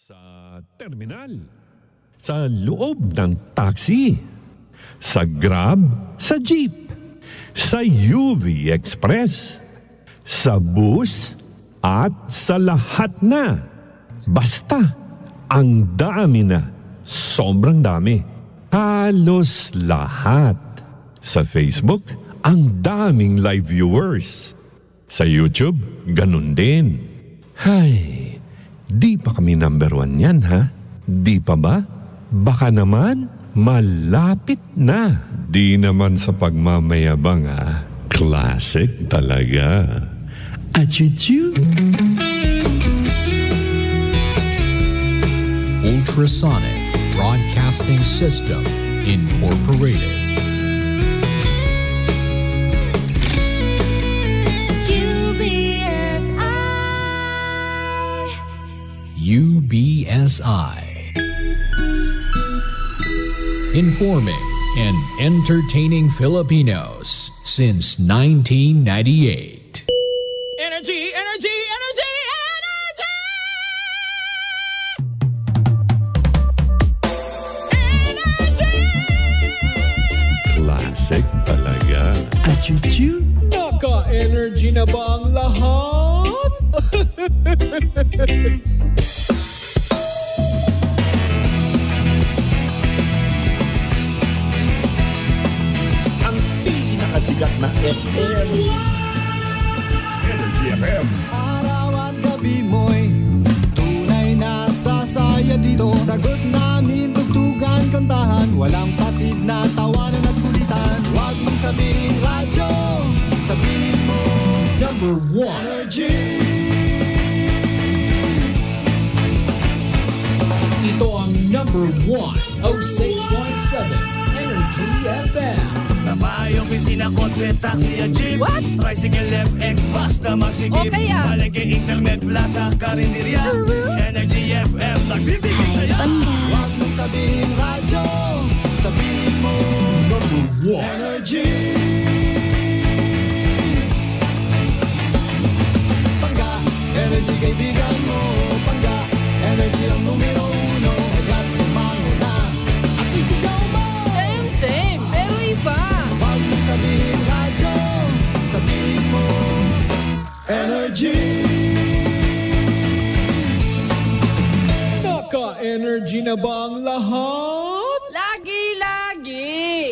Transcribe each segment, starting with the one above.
Sa terminal, sa loob ng taxi, sa Grab, sa jeep, sa UV Express, sa bus, at sa lahat na. Basta, ang dami na. Sobrang dami. Halos lahat. Sa Facebook, ang daming live viewers. Sa YouTube, ganun din. Hay, di pa kami number 1 yan, ha? Di pa ba? Baka naman, malapit na. Di naman sa pagmamayabang, ha? Classic talaga. Achuchu! Ultrasonic Broadcasting System Incorporated. UBSI. Informing and entertaining Filipinos since 1998. Energy, energy, energy, energy! Energy! Classic talaga. Achuchu! Naka-energy na ba ang lahat? Sikat na FM. Energy FM. Araw at gabi mo'y tunay na sasaya dito. Sagot namin, tugtugan, kantahan, walang patid na tawanan at kulitan. Huwag mong sabihin radyo, sabihin mo Number 1. Energy. Ito ang number 1, 06.7 Energy FM. Sa bahay, opisina, kotse, taxi at jeep. What? Tricycle, FX, bus na masigip. O kaya? Palengke, internet, plaza, karinderya. Energy FM, nagbibigay saya. Huwag mong sabihin radyo, sabihin mo Number 1. Energy. Pangga, energy kaibigan mo. Pangga, energy ang numero 1. Agad tumango na at isigaw mo. Same, pero iba. Huwag mong sabihin radyo, sabihin mo Energy. Naka-energy na ba ang lahat? Lagi-lagi!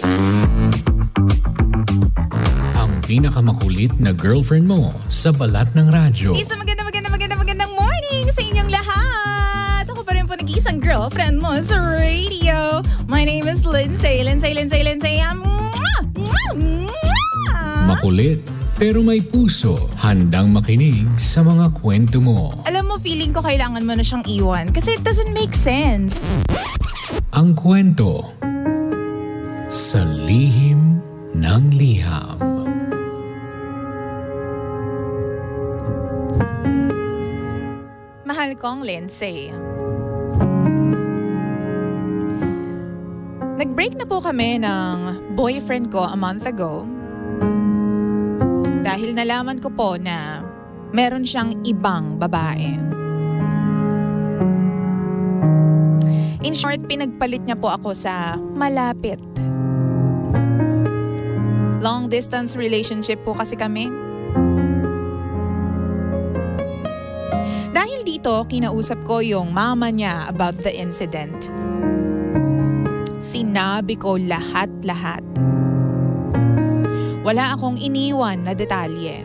Ang pinakamakulit na girlfriend mo sa balat ng radyo. Isang magandang morning sa inyong lahat. Ako pa rin po nag-iisang girlfriend mo sa radio. My name is Lindsay. Makulit pero may puso, handang makinig sa mga kwento mo. Alam mo, feeling ko kailangan mo na siyang iwan kasi it doesn't make sense. Ang kwento sa lihim ng liham. Mahal kong Lindsay. Nag-break na po kami ng boyfriend ko a month ago. Dahil nalaman ko po na meron siyang ibang babae. In short, pinagpalit niya po ako sa malapit. Long distance relationship po kasi kami. Dahil dito, kinausap ko yung mama niya about the incident. Sinabi ko lahat-lahat. Wala akong iniwan na detalye.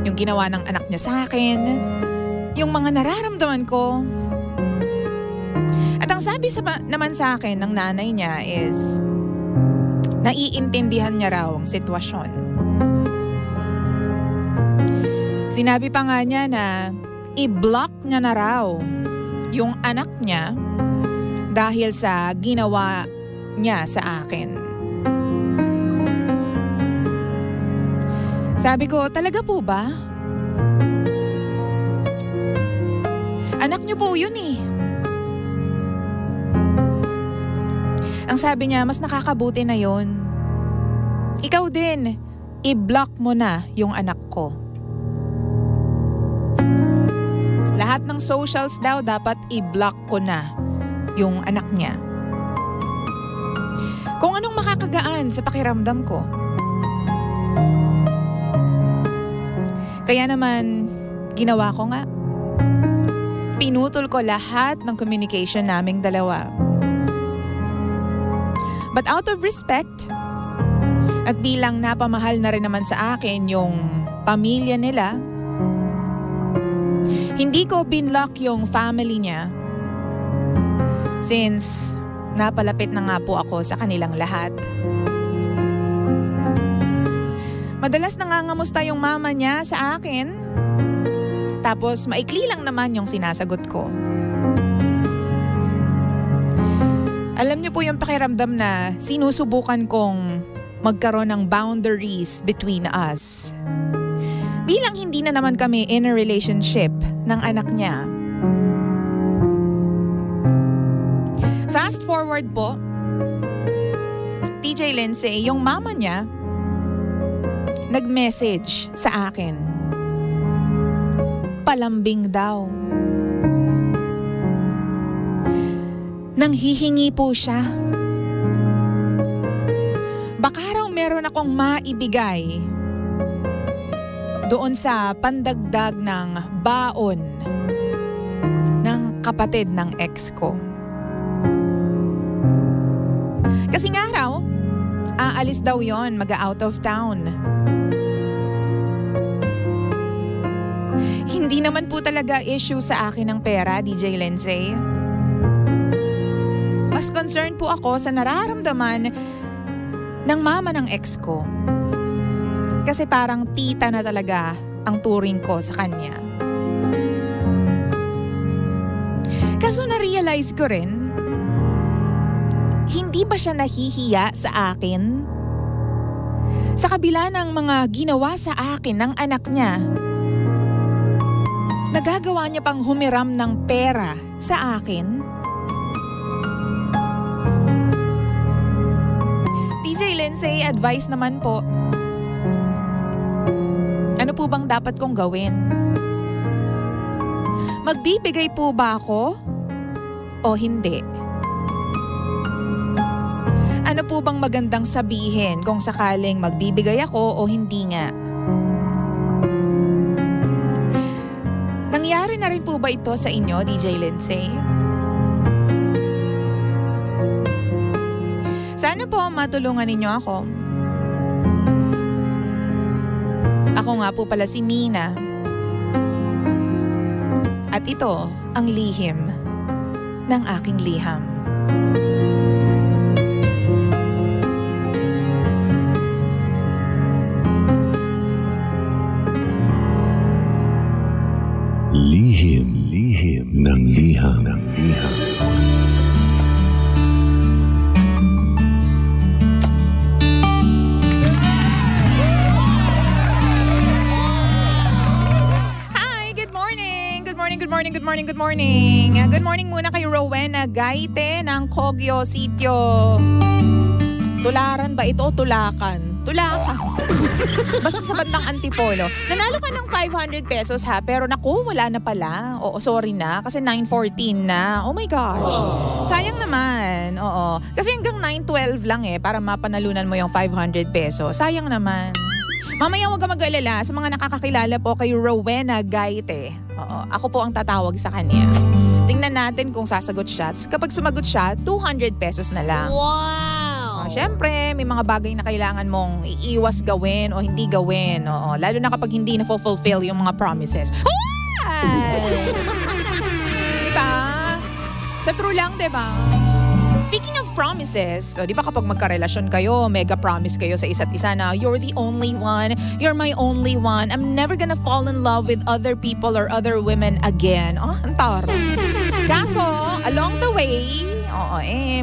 Yung ginawa ng anak niya sa akin, yung mga nararamdaman ko. At ang sabi naman sa akin ng nanay niya is, naiintindihan niya raw ang sitwasyon. Sinabi pa nga niya na i-block niya na raw yung anak niya dahil sa ginawa niya sa akin. Sabi ko, talaga po ba? Anak niyo po yun eh. Ang sabi niya, mas nakakabuti na yun. Ikaw din, i-block mo na yung anak ko. Lahat ng socials daw dapat i-block ko na yung anak niya. Kung anong makakagaan sa pakiramdam ko. Kaya naman, ginawa ko nga. Pinutol ko lahat ng communication naming dalawa. But out of respect, at bilang napamahal na rin naman sa akin yung pamilya nila, hindi ko binlock yung family niya since napalapit na nga po ako sa kanilang lahat. Madalas nangangamusta yung mama niya sa akin, tapos maikli lang naman yung sinasagot ko. Alam niyo po yung pakiramdam na sinusubukan kong magkaroon ng boundaries between us. Bilang hindi na naman kami in a relationship ng anak niya. Fast forward po, TJ Lindsay, yung mama niya, nag-message sa akin. Palambing daw. Nanghihingi po siya. Baka raw meron akong maibigay doon sa pandagdag ng baon ng kapatid ng ex ko. Kasi nga raw, aalis daw yon, mag-out of town. Hindi naman po talaga issue sa akin ng pera, DJ Lindsay. Mas concerned po ako sa nararamdaman ng mama ng ex ko. Kasi parang tita na talaga ang turing ko sa kanya. Kaso na-realize ko rin, hindi ba siya nahihiya sa akin? Sa kabila ng mga ginawa sa akin ng anak niya, nagagawa niya pang humiram ng pera sa akin? DJ Lindsay, advice naman po. Ano po bang dapat kong gawin? Magbibigay po ba ako o hindi? Ano po bang magandang sabihin kung sakaling magbibigay ako o hindi nga? Nangyari na rin po ba ito sa inyo, DJ Lindsay? Sana po matulungan ninyo ako. Ako nga po pala si Mina. At ito ang lihim ng aking liham. Lihim ng liham. Good morning. Good morning muna kay Rowena Gaite ng Kogyo Sitio. Tularan ba ito o tulakan? Tulakan. Basta sa bandang Antipolo. Nanalo ka ng 500 pesos ha, pero naku, wala na pala. Oo, sorry na, kasi 9:14 na. Oh my gosh. Sayang naman. Oo. Kasi hanggang 9:12 lang para mapanalunan mo yung 500 pesos. Sayang naman. Mamaya huwag ka mag-alala sa mga nakakakilala po kay Rowena Gaite. Oo, ako po ang tatawag sa kanya. Tingnan natin kung sasagot siya. Kapag sumagot siya, 200 pesos na lang. Wow! Siyempre, may mga bagay na kailangan mong iiwas gawin o hindi gawin. Oo, lalo na kapag hindi na-fulfill yung mga promises. Diba? Sa true lang, diba? Speaking of promises, di ba kapag magkarelasyon kayo, mega promise kayo sa isa't isa na you're the only one, you're my only one, I'm never gonna fall in love with other people or other women again. Ang taro. Kaso, along the way,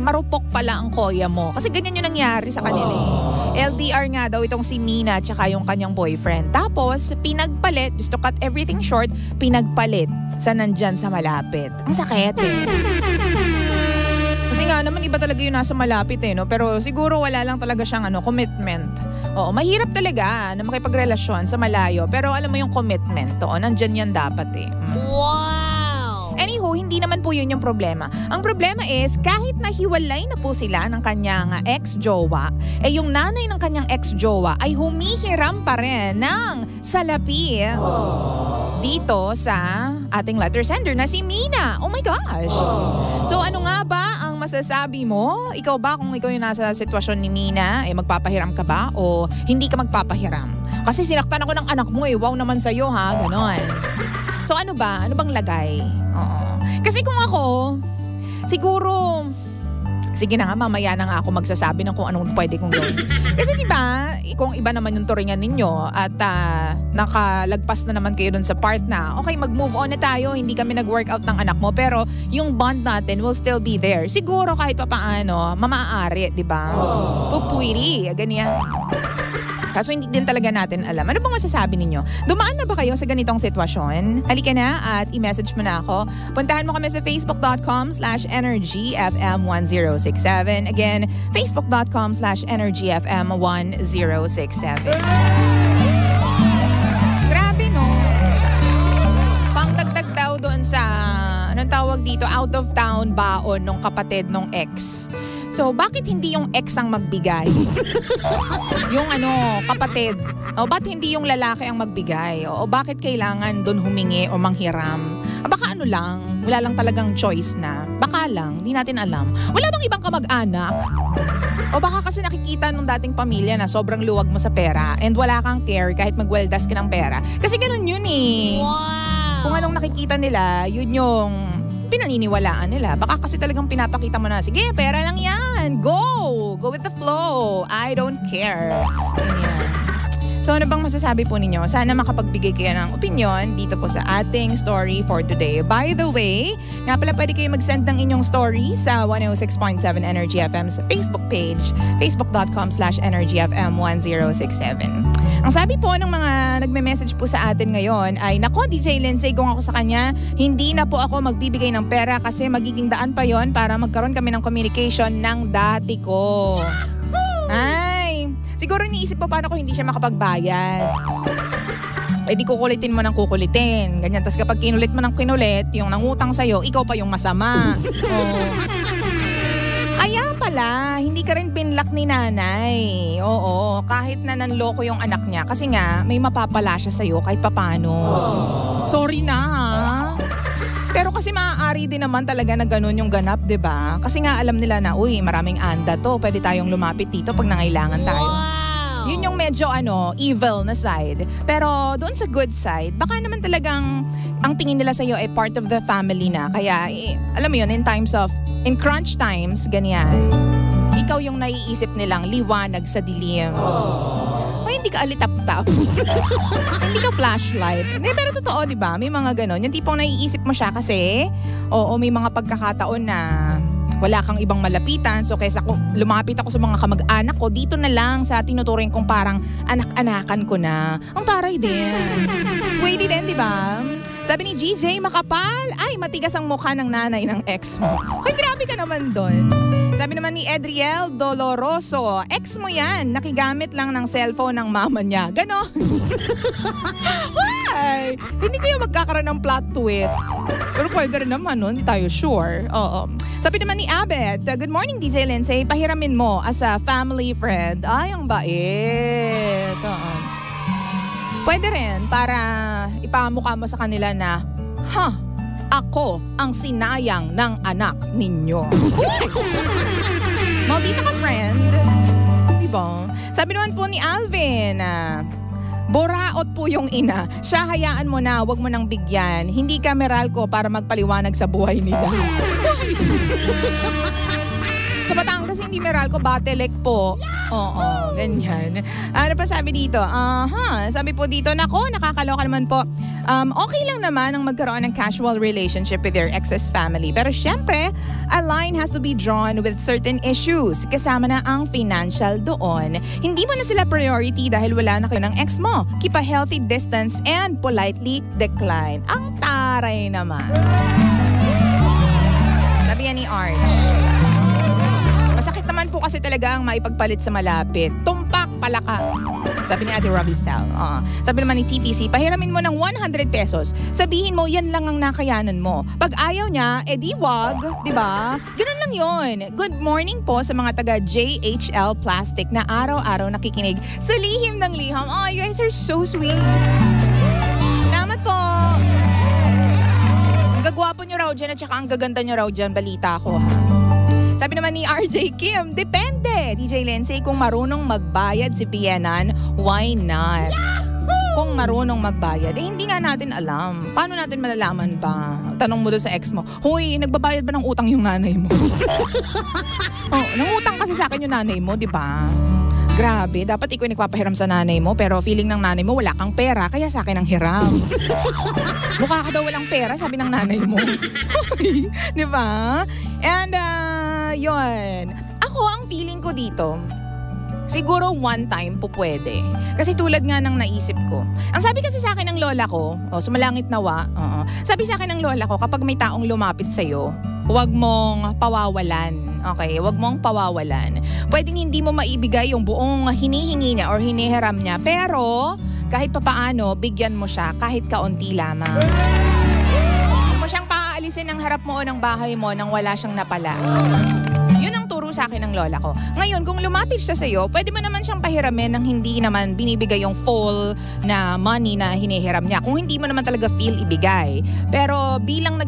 marupok pala ang koya mo. Kasi ganyan yung nangyari sa kanila LDR nga daw itong si Mina tsaka yung kanyang boyfriend. Tapos, pinagpalit, just to cut everything short, pinagpalit sa nandyan sa malapit. Ang sakit Kasi nga naman iba talaga yung nasa malapit no? Pero siguro wala lang talaga siyang commitment. Oo, mahirap talaga makipagrelasyon sa malayo. Pero alam mo yung commitment, nandyan yan dapat Wow! Anywho, hindi naman po yun yung problema. Ang problema is, kahit nahiwalay na po sila ng kanyang ex-jowa, yung nanay ng kanyang ex-jowa ay humihiram pa rin ng salapi dito sa ating letter sender na si Mina. Oh my gosh! So ano nga ba ang masasabi mo? Ikaw ba, kung ikaw yung nasa sitwasyon ni Mina, magpapahiram ka ba o hindi ka magpapahiram? Kasi sinaktan ako ng anak mo wow naman sa'yo ha, ganon. So ano ba? Ano bang lagay? Oo. Kasi kung ako, siguro, sige na nga, mamaya na nga ako magsasabi ng kung anong pwede kong gawin. Kasi diba, kung iba naman yung turingan ninyo at nakalagpas na naman kayo dun sa part na, okay, mag-move on na tayo, hindi kami nag-workout ng anak mo, pero yung bond natin will still be there. Siguro kahit pa paano, mamaaari, diba? Pupwiri, ganyan. Kaso hindi din talaga natin alam. Ano bang masasabi ninyo? Dumaan na ba kayo sa ganitong sitwasyon? Halika na at i-message mo na ako. Puntahan mo kami sa facebook.com/energyfm1067. Again, facebook.com/energyfm1067. Grabe no? Pangdagdag daw doon sa, anong tawag dito, out of town baon nung kapatid nung ex. So, bakit hindi yung ex ang magbigay? Yung kapatid. O bakit hindi yung lalaki ang magbigay? O bakit kailangan doon humingi o manghiram? Baka lang, wala lang talagang choice na. Baka lang, hindi natin alam. Wala bang ibang kamag-anak? O baka kasi nakikita nung dating pamilya na sobrang luwag mo sa pera and wala kang care kahit magweldas ka ng pera. Kasi ganun yun eh. Wow! Kung anong nakikita nila, yun yung pinaniniwalaan nila. Baka kasi talagang pinapakita mo na, sige, pera lang yan. Go! Go with the flow. I don't care. Ganyan. So ano bang masasabi po ninyo? Sana makapagbigay kayo ng opinion dito po sa ating story for today. By the way, nga pala pwede kayo mag-send ng inyong story sa 106.7 Energy FM's Facebook page, facebook.com/energyfm1067. Ang sabi po ng mga nagme-message po sa atin ngayon ay, nako DJ Lindsay, kung ako sa kanya, hindi na po ako magbibigay ng pera kasi magiging daan pa yon para magkaroon kami ng communication ng dati ko. Ay, siguro iniisip po paano ko hindi siya makapagbayad. Di kukulitin mo ng kukulitin. Ganyan. Tapos kapag kinulit mo ng kinulit, yung nangutang sa'yo, ikaw pa yung masama. Kaya pala, hindi ka rin pinlak ni nanay. Oo, kahit na nanloko yung anak niya. Kasi nga, may mapapala siya sa'yo kahit papano. Sorry na ha. Pero kasi maaari din naman talaga na ganun yung ganap, diba? Kasi nga alam nila na, uy, maraming anda to. Pwede tayong lumapit dito pag nangailangan tayo. Wow! Yun yung medyo evil na side. Pero doon sa good side, baka naman talagang ang tingin nila sa'yo ay part of the family na. Kaya, alam mo yun, in crunch times, ganyan. Ikaw yung naiisip nilang liwanag sa dilim. O hindi ka alitap-tap. Hindi ka flashlight. Pero totoo, di ba? May mga ganon. Yung tipong naiisip mo siya kasi, may mga pagkakataon na wala kang ibang malapitan. So kaysa lumapit ako sa mga kamag-anak ko, dito na lang sa tinuturing kong parang anak-anakan ko na. Ang taray din. Pwede din, di ba? Sabi ni GJ, makapal. Ay, matigas ang mukha ng nanay ng ex mo. Hoy, grabe ka naman doon. Sabi naman ni Edriel Doloroso, ex mo yan, nakigamit lang ng cellphone ng mama niya. Ganon. Why? Hindi kayo magkakaroon ng plot twist. Pero pwede rin naman, no? Hindi tayo sure. Oo. Sabi naman ni Abed, good morning DJ Lindsay, pahiramin mo as a family friend. Ay, ang bait. Pwede rin para ipamukha mo sa kanila na, ako ang sinayang ng anak ninyo. Maldita ka, friend. Diba? Sabi naman po ni Alvin, boraot po yung ina. Siya, hayaan mo na, wag mo nang bigyan. Hindi ka Meralco para magpaliwanag sa buhay nila. Sa Batangas, hindi Meralco, Batelec po. Oo, ganyan. Ano pa sabi dito? Sabi po dito, nako, nakakaloka naman po. Okay lang naman ang magkaroon ng casual relationship with your ex's family. Pero syempre, a line has to be drawn with certain issues. Kasama na ang financial doon. Hindi mo na sila priority dahil wala na kayo ng ex mo. Keep a healthy distance and politely decline. Ang taray naman. Sabi yan ni Arch. Masakit naman po kasi talaga ang maipagpalit sa malapit. Tumpak, palaka. Sabi ni Ate Robbie Sal. Sabi naman ni TPC, pahiramin mo ng 100 pesos. Sabihin mo, yan lang ang nakayanan mo. Pag ayaw niya, edi wag. Diba? Ganun lang yun. Good morning po sa mga taga JHL Plastic na araw-araw nakikinig sa Lihim ng Liham. Oh, you guys are so sweet. Salamat po. Ang gagwapo nyo raw dyan at saka ang gaganda nyo raw dyan. Balita ko, ha? Sabi naman ni RJ Kim, depende. DJ Lindsay, kung marunong magbayad si Pianan, why not? Kung marunong magbayad, hindi nga natin alam. Paano natin malalaman ba? Tanong mo doon sa ex mo, huy, nagbabayad ba ng utang yung nanay mo? Nangutang kasi sa akin yung nanay mo, di ba? Grabe, dapat ikaw nagpapahiram sa nanay mo, pero feeling ng nanay mo wala kang pera, kaya sa akin ang hiram. Mukha ka daw walang pera, sabi ng nanay mo. Di ba? And, yun. Ako, ang feeling ko dito, siguro one time po pwede. Kasi tulad nga ng naisip ko. Ang sabi kasi sa akin ng lola ko, sumalangit nawa, sabi sa akin ng lola ko, kapag may taong lumapit sa'yo, huwag mong pawawalan. Okay, huwag mong pawawalan. Pwedeng hindi mo maibigay yung buong hinihingi niya or hinihiram niya, pero kahit papaano, bigyan mo siya kahit kaunti lamang. Hindi mo siyang paaalisin ng harap mo o ng bahay mo nang wala siyang napala. Yun ang turo sa akin ng lola ko. Ngayon, kung lumapit siya sa'yo, pwede mo naman siyang pahiramin nang hindi naman binibigay yung full na money na hinihiram niya. Kung hindi mo naman talaga feel ibigay. Pero bilang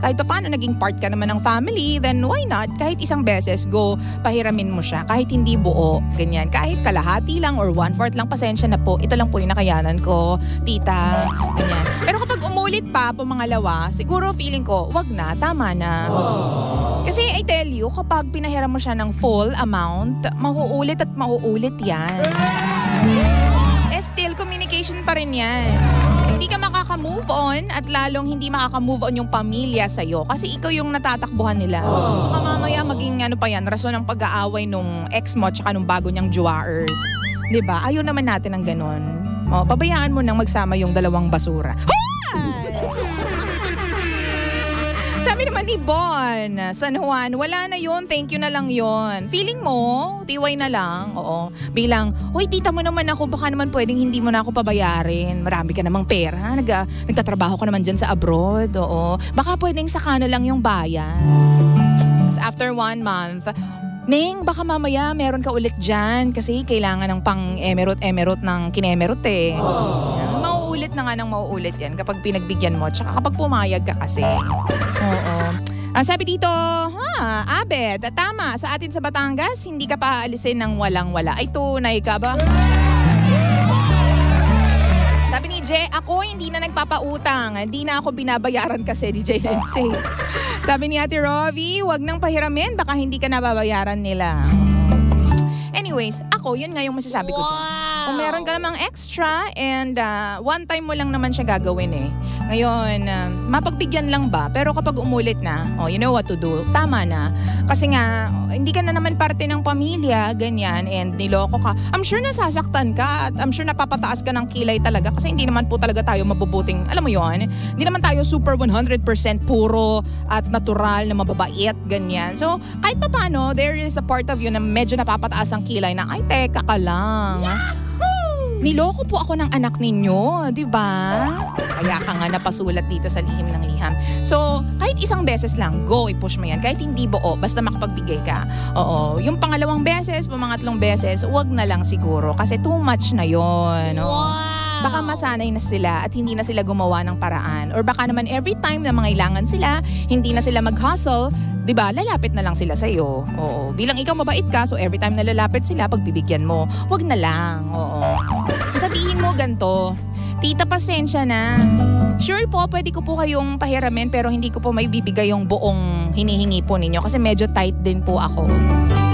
kahit pa paano naging part ka naman ng family, then why not? Kahit isang beses, go, pahiramin mo siya. Kahit hindi buo, ganyan. Kahit kalahati lang or 1/4 lang, pasensya na po. Ito lang po yung nakayanan ko, tita, ganyan. Pero kapag umulit pa, pumangalawa, siguro feeling ko, wag na, tama na. Kasi I tell you, kapag pinahiram mo siya ng full amount, mauulit at mauulit yan. Still, communication pa rin yan. Hindi ka makaka-move on at lalong hindi makaka-move on yung pamilya sa'yo kasi ikaw yung natatakbuhan nila. Baka mamaya maging rason ng pag-aaway nung ex mo at saka nung bago niyang jowaers. Diba? Ayaw naman natin ng ganun. Pabayaan mo nang magsama yung dalawang basura. Sabi naman ni Bon, San Juan, wala na yun, thank you na lang yun. Feeling mo, tiway na lang, oo. Bilang, uy, tita mo naman ako, baka naman pwedeng hindi mo na ako pabayarin. Marami ka namang pera, nagtatrabaho ka naman dyan sa abroad, oo. Baka pwedeng saka na lang yung bayan. After 1 month, Ning, baka mamaya meron ka ulit dyan kasi kailangan ng pang-emerot ng kinemerot eh. Mauulit na nga ng mauulit yan kapag pinagbigyan mo tsaka kapag pumayag ka kasi. Oo. Sabi dito, Abed, tama, sa atin sa Batangas, hindi ka pa aalisin ng walang-wala. Ay, tunay ka ba? Sabi ni Jay, ako hindi na nagpapautang. Hindi na ako binabayaran kasi, DJ Lindsay. Sabi ni Ate Rovi, wag nang pahiramin, baka hindi ka nababayaran nila. Anyways, ako, yun nga yung masasabi ko dyan. Kung meron ka namang extra and one time mo lang naman siya gagawin eh. Ngayon, mapagbigyan lang ba? Pero kapag umulit na, you know what to do. Tama na. Kasi nga, hindi ka na naman parte ng pamilya, ganyan, and niloko ka. I'm sure nasasaktan ka at I'm sure napapataas ka ng kilay talaga kasi hindi naman po talaga tayo mabubuting, alam mo yon, hindi naman tayo super 100% puro at natural na mababait, ganyan. So, kahit pa paano, there is a part of you na medyo napapataas ang kilay na, ay, teka ka lang. Niloko po ako ng anak ninyo, di ba? Kaya ka nga napasulat dito sa Lihim ng Liham. So, kahit isang beses lang, go, i-push mo yan. Kahit hindi buo, basta makapagbigay ka. Oo, yung pangalawang beses, pangatlong beses, wag na lang siguro kasi too much na yon. Wow! Baka masanay na sila at hindi na sila gumawa ng paraan. Or baka naman every time na mangailangan sila, hindi na sila mag-hustle, diba, lalapit na lang sila sa'yo. Oo. Bilang ikaw mabait ka, so every time na lalapit sila, pagbibigyan mo, wag na lang. Oo. Sabihin mo ganito, tita, pasensya na. Sure po, pwede ko po kayong pahiramin pero hindi ko po may bibigay yung buong hinihingi po ninyo kasi medyo tight din po ako.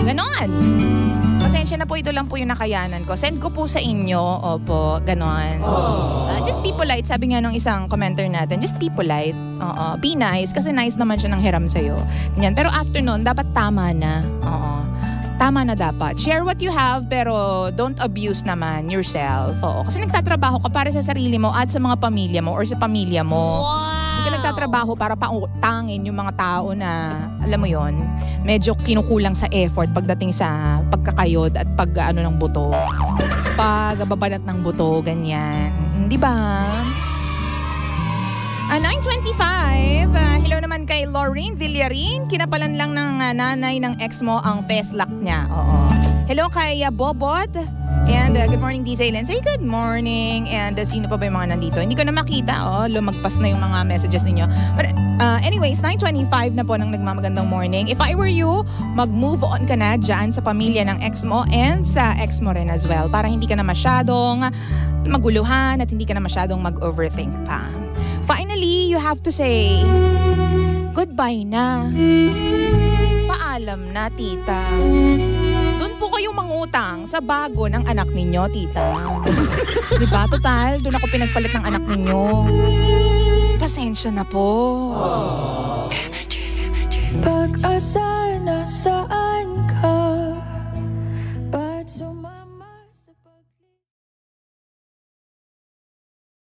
Ganon. Pasensya na po, ito lang po yung nakayanan ko. Send ko po sa inyo. Opo, ganon. Just be polite. Sabi nga nung isang commenter natin, just be polite. Be nice kasi nice naman siya ng hiram sa'yo. Ganyan. Pero after nun, dapat tama na. Tama na dapat. Share what you have pero don't abuse naman yourself. Oo. Kasi nagtatrabaho ka para sa sarili mo at sa mga pamilya mo or sa pamilya mo. Hindi ka nagtatrabaho para pautangin yung mga tao na, alam mo yon, medyo kinukulang sa effort pagdating sa pagkakayod at pag-ano ng buto. pagbabanat ng buto, ganyan. Di ba? 9:25. Hello naman kay Lorraine Villarin. Kinapalan lang ng nanay ng ex mo ang face lock niya. Oo. Hello kay Bobot. And good morning DJ Len. Say good morning. And sino pa ba yung mga nandito? Hindi ko na makita. Lumagpas na yung mga messages ninyo. But anyways, 9:25 na po ng nagmamagandang morning. If I were you, mag-move on ka na dyan sa pamilya ng ex mo and sa ex mo rin as well. Para hindi ka na masyadong maguluhan at hindi ka na masyadong mag-overthink pa. Finally, you have to say, goodbye na. Paalam na, tita. Doon po kayong mangutang sa bago ng anak ninyo, tita. Diba? Total, doon ako pinagpalit ng anak ninyo. Pasensya na po. Pag-asa na sa